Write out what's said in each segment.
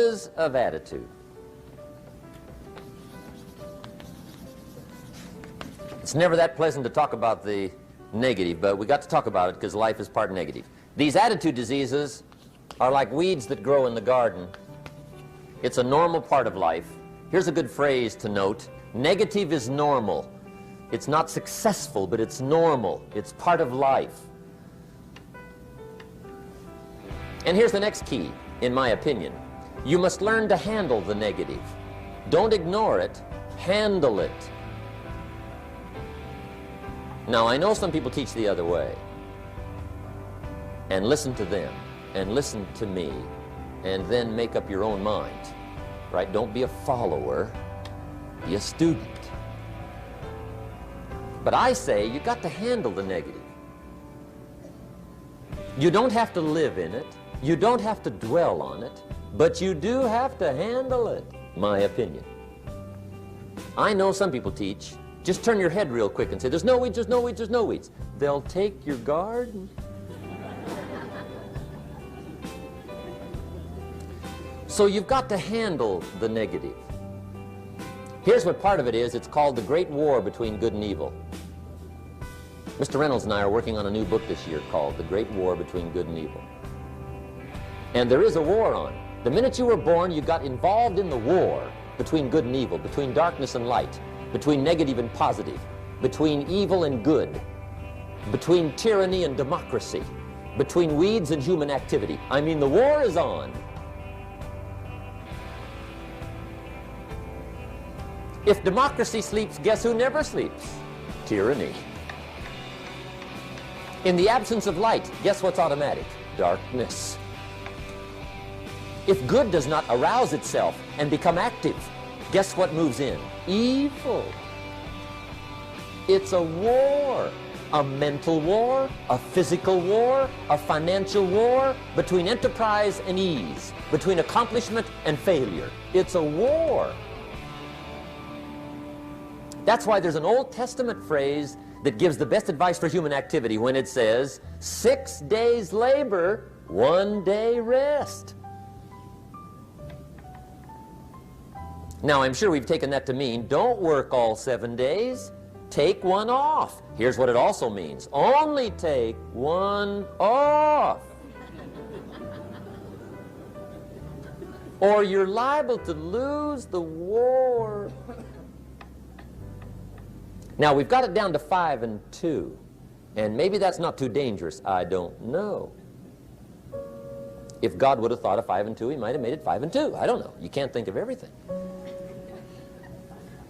Of attitude. It's never that pleasant to talk about the negative, but we got to talk about it because life is part negative. These attitude diseases are like weeds that grow in the garden. It's a normal part of life. Here's a good phrase to note. Negative is normal. It's not successful, but it's normal. It's part of life. And here's the next key, in my opinion. You must learn to handle the negative. Don't ignore it, handle it. Now, I know some people teach the other way. And listen to them, and listen to me, and then make up your own mind. Right? Don't be a follower, be a student. But I say you got to handle the negative. You don't have to live in it. You don't have to dwell on it. But you do have to handle it, my opinion. I know some people teach, just turn your head real quick and say, there's no weeds, there's no weeds, there's no weeds. They'll take your garden. So you've got to handle the negative. Here's what part of it is. It's called the Great War Between Good and Evil. Mr. Reynolds and I are working on a new book this year called The Great War Between Good and Evil. And there is a war on. The minute you were born, you got involved in the war between good and evil, between darkness and light, between negative and positive, between evil and good, between tyranny and democracy, between weeds and human activity. I mean, the war is on. If democracy sleeps, guess who never sleeps? Tyranny. In the absence of light, guess what's automatic? Darkness. If good does not arouse itself and become active, guess what moves in? Evil. It's a war. A mental war, a physical war, a financial war, between enterprise and ease, between accomplishment and failure. It's a war. That's why there's an Old Testament phrase that gives the best advice for human activity when it says, 6 days labor, 1 day rest. Now, I'm sure we've taken that to mean, don't work all 7 days, take one off. Here's what it also means, only take one off. Or you're liable to lose the war. Now, we've got it down to 5 and 2, and maybe that's not too dangerous, I don't know. If God would have thought of 5 and 2, he might have made it 5 and 2. I don't know. You can't think of everything.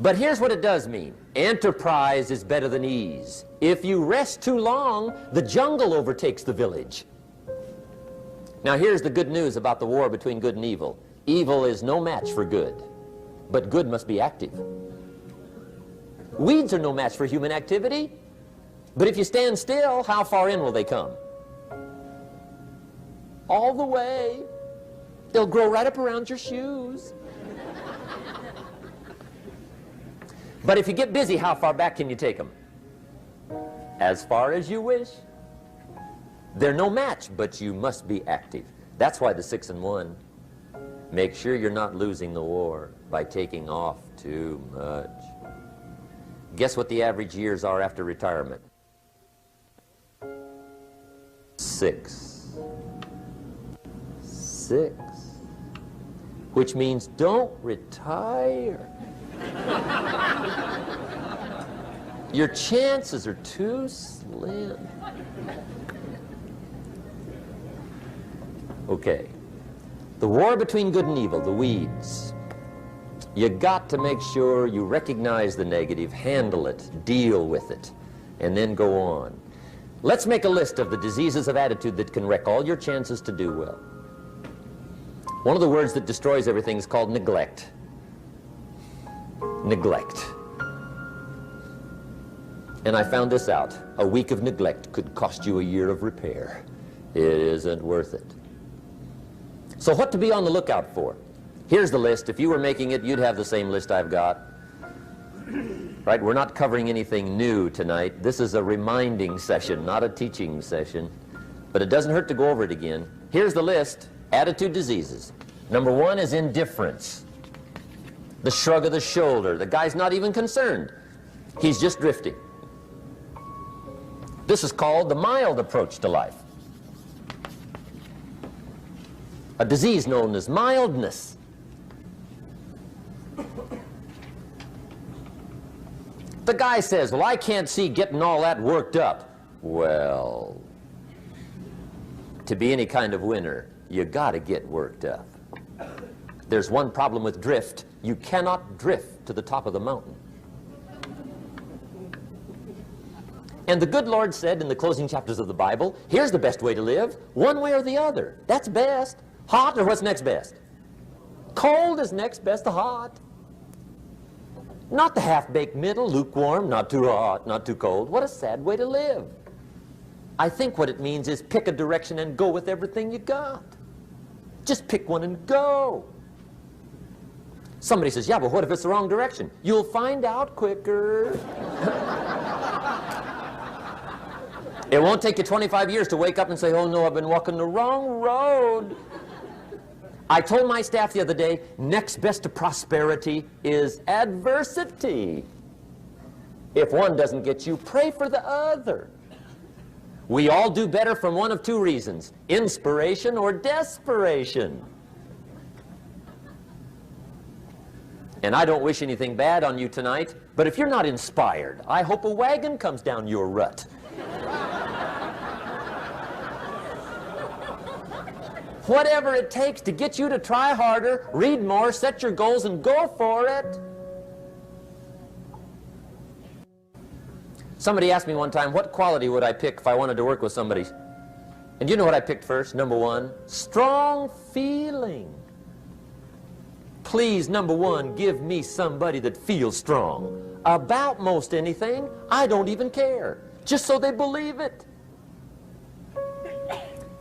But here's what it does mean. Enterprise is better than ease. If you rest too long, the jungle overtakes the village. Now here's the good news about the war between good and evil. Evil is no match for good, but good must be active. Weeds are no match for human activity, but if you stand still, how far in will they come? All the way. They'll grow right up around your shoes. But if you get busy, how far back can you take them? As far as you wish. They're no match, but you must be active. That's why the 6 and 1. Make sure you're not losing the war by taking off too much. Guess what the average years are after retirement? 6. 6. Which means don't retire. Your chances are too slim. Okay. The war between good and evil, the weeds. You got to make sure you recognize the negative, handle it, deal with it, and then go on. Let's make a list of the diseases of attitude that can wreck all your chances to do well. One of the words that destroys everything is called neglect. Neglect. And I found this out. A week of neglect could cost you a year of repair. It isn't worth it. So what to be on the lookout for? Here's the list. If you were making it, you'd have the same list I've got. Right? We're not covering anything new tonight. This is a reminding session, not a teaching session. But it doesn't hurt to go over it again. Here's the list. Attitude diseases. Number one is indifference. The shrug of the shoulder. The guy's not even concerned. He's just drifting. This is called the mild approach to life. A disease known as mildness. The guy says, well, I can't see getting all that worked up. Well, to be any kind of winner, you got to get worked up. There's one problem with drift. You cannot drift to the top of the mountain. And the good Lord said in the closing chapters of the Bible, here's the best way to live, one way or the other. That's best. Hot or what's next best? Cold is next best to hot. Not the half-baked middle, lukewarm, not too hot, not too cold. What a sad way to live. I think what it means is pick a direction and go with everything you got. Just pick one and go. Somebody says, yeah, but what if it's the wrong direction? You'll find out quicker. It won't take you 25 years to wake up and say, oh no, I've been walking the wrong road. I told my staff the other day, next best to prosperity is adversity. If one doesn't get you, pray for the other. We all do better from one of two reasons, inspiration or desperation. And I don't wish anything bad on you tonight, but if you're not inspired, I hope a wagon comes down your rut. Whatever it takes to get you to try harder, read more, set your goals, and go for it. Somebody asked me one time, what quality would I pick if I wanted to work with somebody? And you know what I picked first? Number one, strong feeling. Please, number one, give me somebody that feels strong. About most anything, I don't even care. Just so they believe it.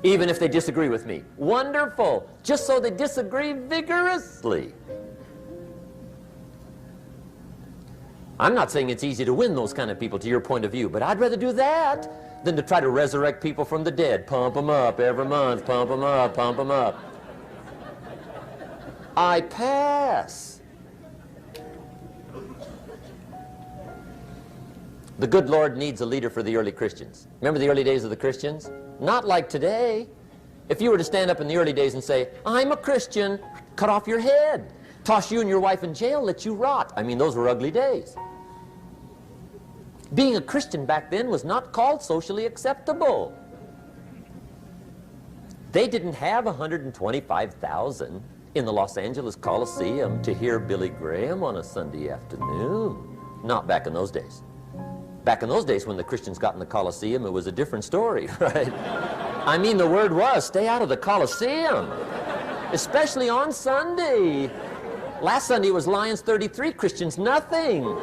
Even if they disagree with me. Wonderful. Just so they disagree vigorously. I'm not saying it's easy to win those kind of people to your point of view, but I'd rather do that than to try to resurrect people from the dead. Pump them up every month. Pump them up, pump them up. I pass. The good Lord needs a leader for the early Christians. Remember the early days of the Christians? Not like today. If you were to stand up in the early days and say, I'm a Christian, cut off your head, toss you and your wife in jail, let you rot. I mean, those were ugly days. Being a Christian back then was not called socially acceptable. They didn't have 125,000 in the Los Angeles Coliseum to hear Billy Graham on a Sunday afternoon. Not back in those days. Back in those days when the Christians got in the Coliseum, it was a different story, right? I mean, the word was, stay out of the Coliseum, especially on Sunday. Last Sunday was Lions 33, Christians nothing.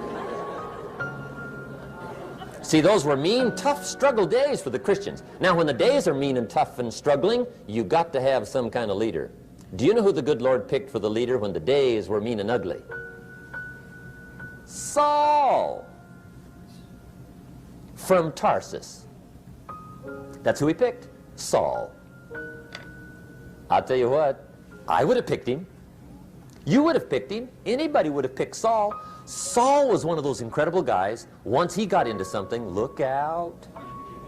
See, those were mean, tough struggle days for the Christians. Now, when the days are mean and tough and struggling, you got to have some kind of leader. Do you know who the good Lord picked for the leader when the days were mean and ugly? Saul from Tarsus. That's who he picked, Saul. I'll tell you what, I would have picked him. You would have picked him. Anybody would have picked Saul. Saul was one of those incredible guys. Once he got into something, look out.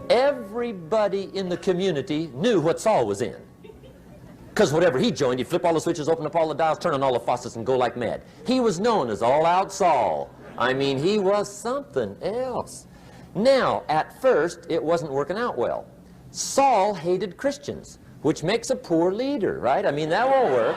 Everybody in the community knew what Saul was in. Because whatever he joined, he'd flip all the switches, open up all the dials, turn on all the faucets, and go like mad. He was known as All-Out Saul. I mean, he was something else. Now, at first, it wasn't working out well. Saul hated Christians, which makes a poor leader, right? I mean, that won't work.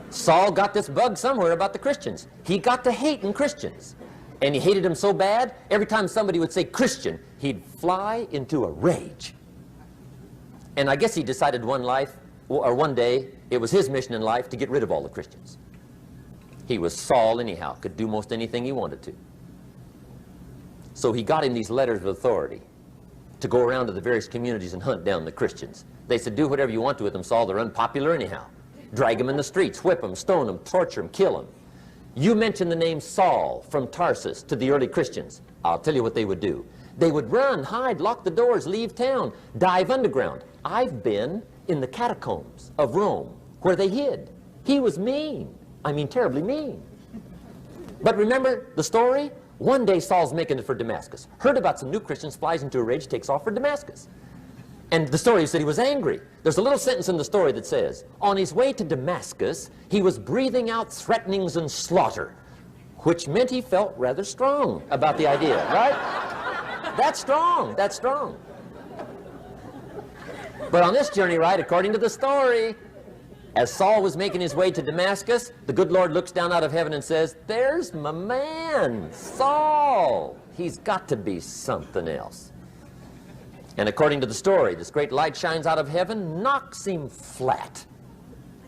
Saul got this bug somewhere about the Christians. He got to hating Christians. And he hated them so bad, every time somebody would say Christian, he'd fly into a rage. And I guess he decided one day, it was his mission in life to get rid of all the Christians. He was Saul anyhow, could do most anything he wanted to. So he got him these letters of authority to go around to the various communities and hunt down the Christians. They said, do whatever you want to with them, Saul, they're unpopular anyhow. Drag them in the streets, whip them, stone them, torture them, kill them. You mention the name Saul from Tarsus to the early Christians, I'll tell you what they would do. They would run, hide, lock the doors, leave town, dive underground. I've been in the catacombs of Rome where they hid. He was mean. I mean, terribly mean. But remember the story? One day Saul's making it for Damascus. Heard about some new Christians, flies into a rage, takes off for Damascus. And the story said he was angry. There's a little sentence in the story that says, on his way to Damascus, he was breathing out threatenings and slaughter, which meant he felt rather strong about the idea, right? That's strong, that's strong. But on this journey, right, according to the story, as Saul was making his way to Damascus, the good Lord looks down out of heaven and says, there's my man, Saul. He's got to be something else. And according to the story, this great light shines out of heaven, knocks him flat,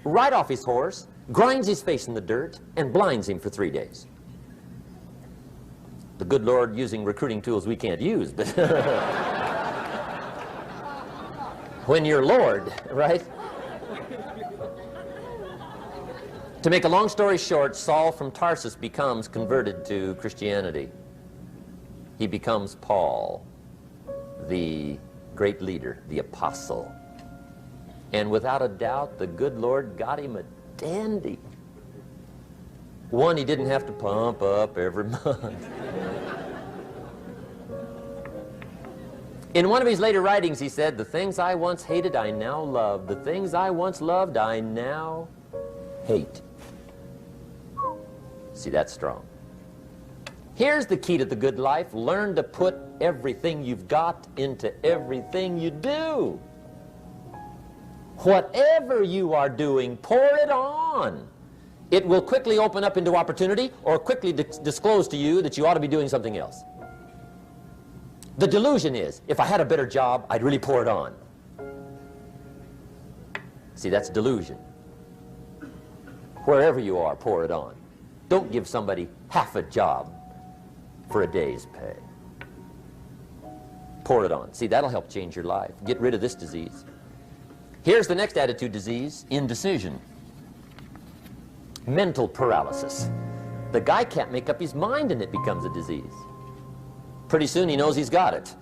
right off his horse, grinds his face in the dirt, and blinds him for 3 days. The good Lord using recruiting tools we can't use, but when you're Lord, right? To make a long story short, Saul from Tarsus becomes converted to Christianity. He becomes Paul, the great leader, the apostle. And without a doubt, the good Lord got him a dandy. One he didn't have to pump up every month. In one of his later writings, he said, the things I once hated, I now love. The things I once loved, I now hate. See, that's strong. Here's the key to the good life. Learn to put everything you've got into everything you do. Whatever you are doing, pour it on. It will quickly open up into opportunity or quickly disclose to you that you ought to be doing something else. The delusion is, if I had a better job, I'd really pour it on. See, that's delusion. Wherever you are, pour it on. Don't give somebody half a job for a day's pay. Pour it on. See, that'll help change your life. Get rid of this disease. Here's the next attitude disease, indecision. Mental paralysis. The guy can't make up his mind and it becomes a disease. Pretty soon he knows he's got it.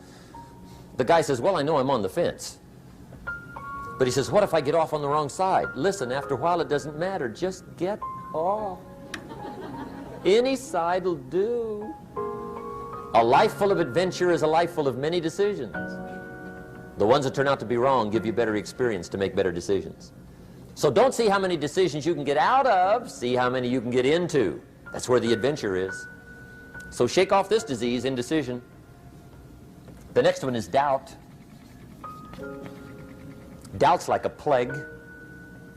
The guy says, well, I know I'm on the fence. But he says, what if I get off on the wrong side? Listen, after a while it doesn't matter. Just get off. Any side will do. A life full of adventure is a life full of many decisions. The ones that turn out to be wrong give you better experience to make better decisions. So don't see how many decisions you can get out of, see how many you can get into. That's where the adventure is. So shake off this disease, indecision. The next one is doubt. Doubt's like a plague.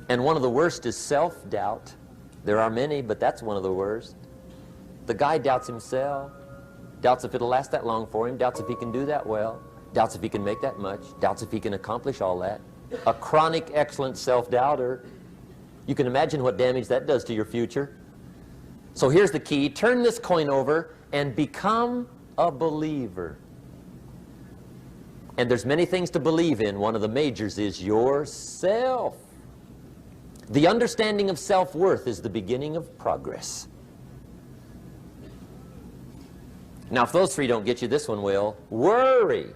And one of the worst is self-doubt. There are many, but that's one of the worst. The guy doubts himself. Doubts if it'll last that long for him. Doubts if he can do that well. Doubts if he can make that much. Doubts if he can accomplish all that. A chronic, excellent self-doubter. You can imagine what damage that does to your future. So here's the key. Turn this coin over and become a believer. And there's many things to believe in. One of the majors is yourself. The understanding of self-worth is the beginning of progress. Now, if those three don't get you, this one will. Worry.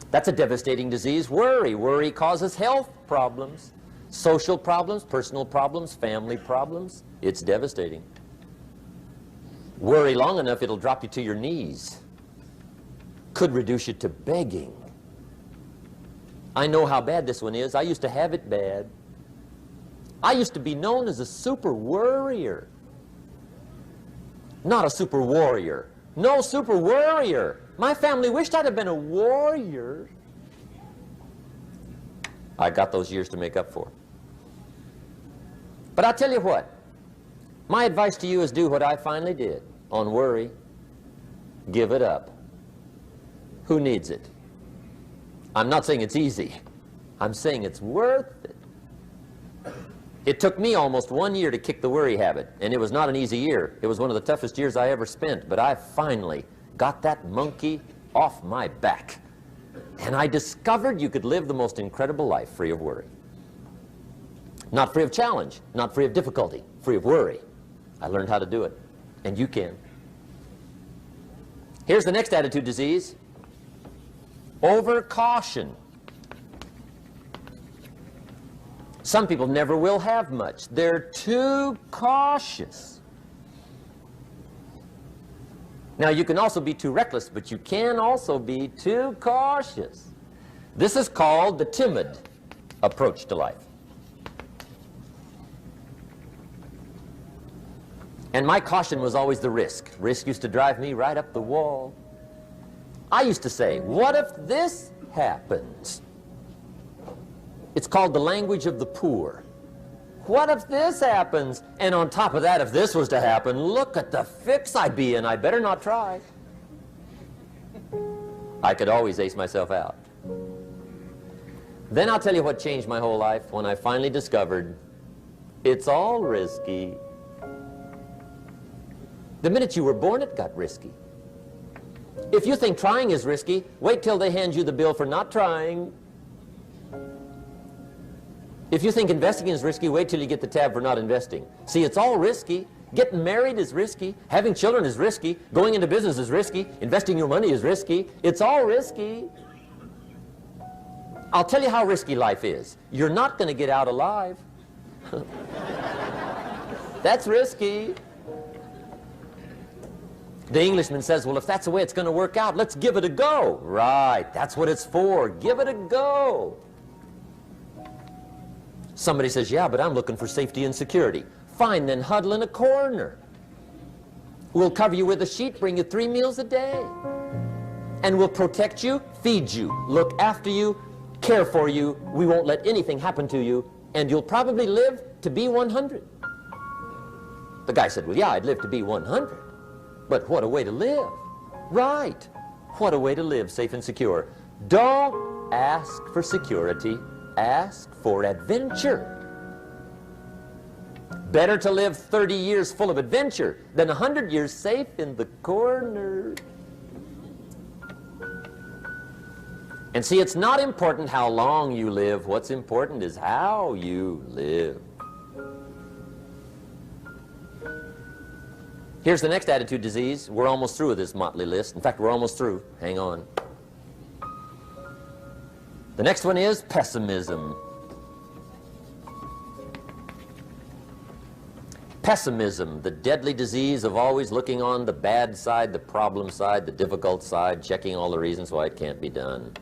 That's a devastating disease. Worry. Worry causes health problems, social problems, personal problems, family problems. It's devastating. Worry long enough, it'll drop you to your knees. Could reduce you to begging. I know how bad this one is. I used to have it bad. I used to be known as a super worrier. Not a super warrior. No, super worrier. My family wished I'd have been a warrior. I got those years to make up for. But I'll tell you what. My advice to you is do what I finally did on worry. Give it up. Who needs it? I'm not saying it's easy. I'm saying it's worth it. It took me almost 1 year to kick the worry habit, and it was not an easy year. It was one of the toughest years I ever spent, but I finally got that monkey off my back. And I discovered you could live the most incredible life free of worry. Not free of challenge, not free of difficulty, free of worry. I learned how to do it, and you can. Here's the next attitude disease. Over caution. Some people never will have much. They're too cautious. Now, you can also be too reckless, but you can also be too cautious. This is called the timid approach to life. And my caution was always the risk. Risk used to drive me right up the wall. I used to say, what if this happens? It's called the language of the poor. What if this happens? And on top of that, if this was to happen, look at the fix I'd be in. I better not try. I could always ace myself out. Then I'll tell you what changed my whole life when I finally discovered it's all risky. The minute you were born, it got risky. If you think trying is risky, wait till they hand you the bill for not trying. If you think investing is risky, wait till you get the tab for not investing. See, it's all risky. Getting married is risky. Having children is risky. Going into business is risky. Investing your money is risky. It's all risky. I'll tell you how risky life is. You're not going to get out alive. That's risky. The Englishman says, well, if that's the way it's going to work out, let's give it a go. Right, that's what it's for. Give it a go. Somebody says, yeah, but I'm looking for safety and security. Fine, then huddle in a corner. We'll cover you with a sheet, bring you 3 meals a day. And we'll protect you, feed you, look after you, care for you. We won't let anything happen to you, and you'll probably live to be 100. The guy said, well, yeah, I'd live to be 100. But what a way to live. Right. What a way to live, safe and secure. Don't ask for security. Ask for adventure. Better to live 30 years full of adventure than 100 years safe in the corner. And see, it's not important how long you live. What's important is how you live. Here's the next attitude disease. We're almost through with this motley list. In fact, we're almost through. Hang on. The next one is pessimism. Pessimism, the deadly disease of always looking on the bad side, the problem side, the difficult side, checking all the reasons why it can't be done.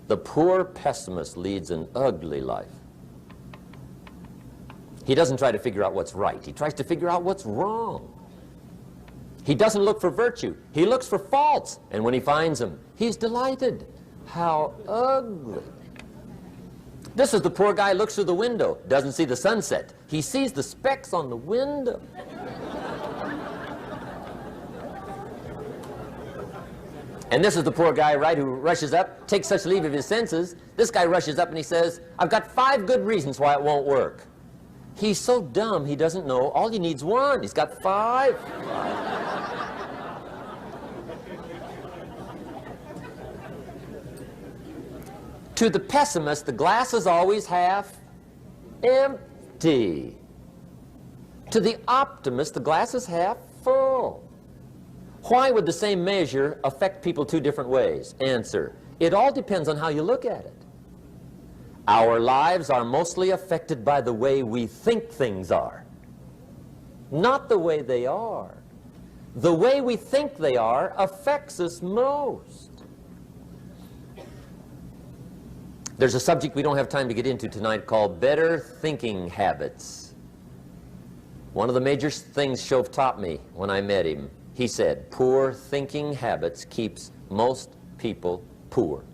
The poor pessimist leads an ugly life. He doesn't try to figure out what's right. He tries to figure out what's wrong. He doesn't look for virtue. He looks for faults. And when he finds them, he's delighted. How ugly. This is the poor guy who looks through the window, doesn't see the sunset. He sees the specks on the window. And this is the poor guy, right, who rushes up, takes such leave of his senses. This guy rushes up and he says, I've got 5 good reasons why it won't work. He's so dumb he doesn't know. All he needs 1. He's got 5. To the pessimist, the glass is always half empty. To the optimist, the glass is half full. Why would the same measure affect people 2 different ways? Answer, it all depends on how you look at it. Our lives are mostly affected by the way we think things are, not the way they are. The way we think they are affects us most. There's a subject we don't have time to get into tonight called better thinking habits. One of the major things Shove taught me when I met him, he said, poor thinking habits keeps most people poor.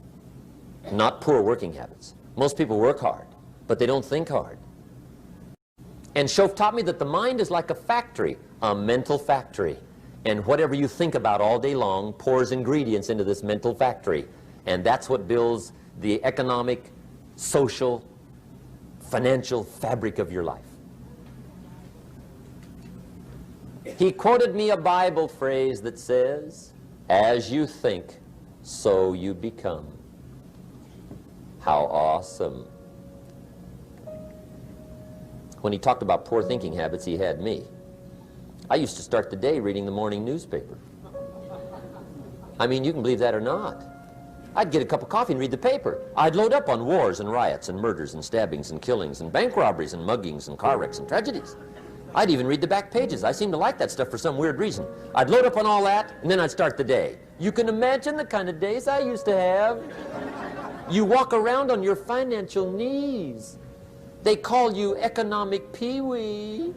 Not poor working habits. Most people work hard, but they don't think hard. And Shove taught me that the mind is like a factory, a mental factory. And whatever you think about all day long pours ingredients into this mental factory. And that's what builds the economic, social, financial fabric of your life. He quoted me a Bible phrase that says, as you think, so you become. How awesome. When he talked about poor thinking habits, he had me. I used to start the day reading the morning newspaper. I mean, you can believe that or not. I'd get a cup of coffee and read the paper. I'd load up on wars and riots and murders and stabbings and killings and bank robberies and muggings and car wrecks and tragedies. I'd even read the back pages. I seem to like that stuff for some weird reason. I'd load up on all that, and then I'd start the day. You can imagine the kind of days I used to have. You walk around on your financial knees. They call you economic peewee.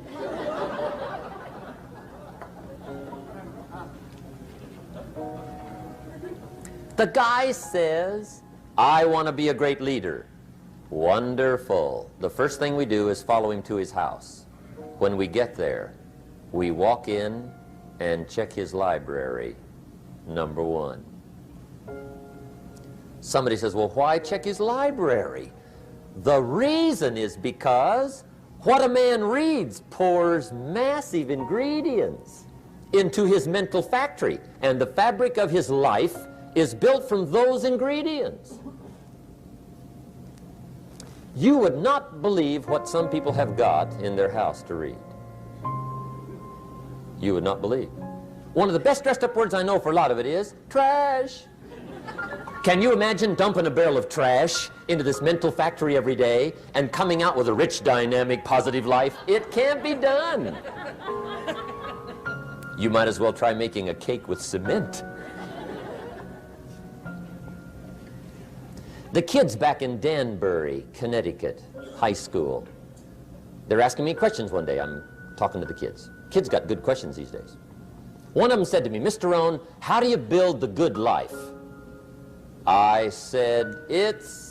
The guy says, I want to be a great leader. Wonderful. The first thing we do is follow him to his house. When we get there, we walk in and check his library, number one. Somebody says, well, why check his library? The reason is because what a man reads pours massive ingredients into his mental factory, and the fabric of his life is built from those ingredients. You would not believe what some people have got in their house to read. You would not believe. One of the best dressed up words I know for a lot of it is trash. Can you imagine dumping a barrel of trash into this mental factory every day and coming out with a rich, dynamic, positive life? It can't be done. You might as well try making a cake with cement. The kids back in Danbury, Connecticut, high school, they're asking me questions one day. I'm talking to the kids. Kids got good questions these days. One of them said to me, Mr. Rohn, how do you build the good life? I said, it's